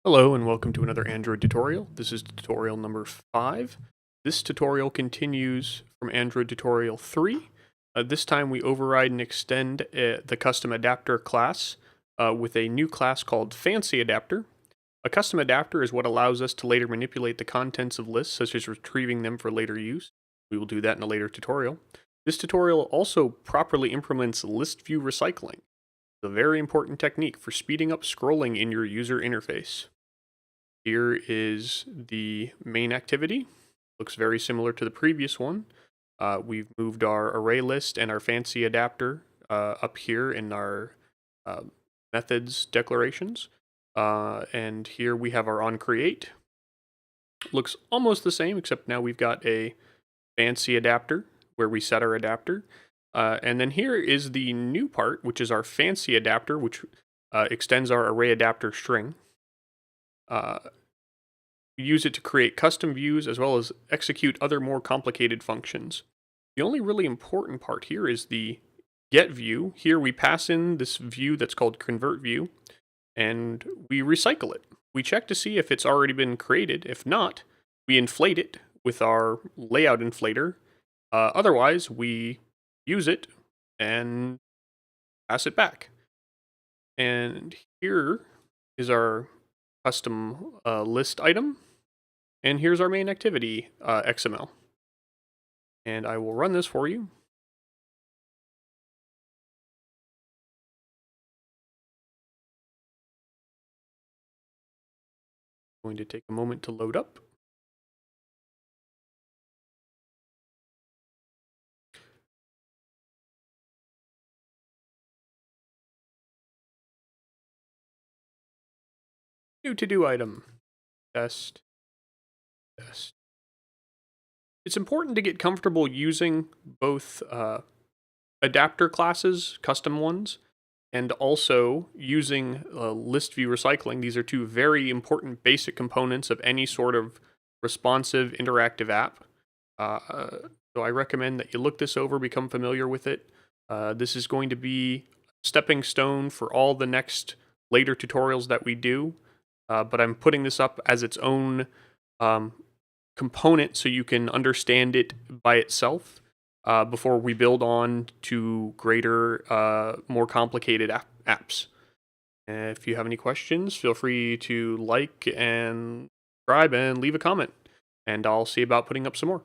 Hello and welcome to another Android tutorial. This is tutorial number 5. This tutorial continues from Android tutorial 3. This time we override and extend the custom adapter class with a new class called fancy adapter. A custom adapter is what allows us to later manipulate the contents of lists, such as retrieving them for later use. We will do that in a later tutorial. This tutorial also properly implements list view recycling, a very important technique for speeding up scrolling in your user interface. Here is the main activity. Looks very similar to the previous one. We've moved our array list and our fancy adapter up here in our methods declarations. And here we have our onCreate. Looks almost the same, except now we've got a fancy adapter where we set our adapter. And then here is the new part, which is our fancy adapter, which extends our array adapter string. We use it to create custom views as well as execute other more complicated functions. The only really important part here is the getView. Here we pass in this view that's called convertView, and we recycle it. We check to see if it's already been created. If not, we inflate it with our layout inflator. Otherwise, we use it and pass it back. And here is our custom list item. And here's our main activity, XML. And I will run this for you. Going to take a moment to load up. New to-do item. Test. It's important to get comfortable using both adapter classes, custom ones, and also using list view recycling. These are two very important basic components of any sort of responsive interactive app. So I recommend that you look this over, become familiar with it. This is going to be a stepping stone for all the next later tutorials that we do, but I'm putting this up as its own component so you can understand it by itself before we build on to greater, more complicated apps. If you have any questions, feel free to like and subscribe and leave a comment, and I'll see about putting up some more.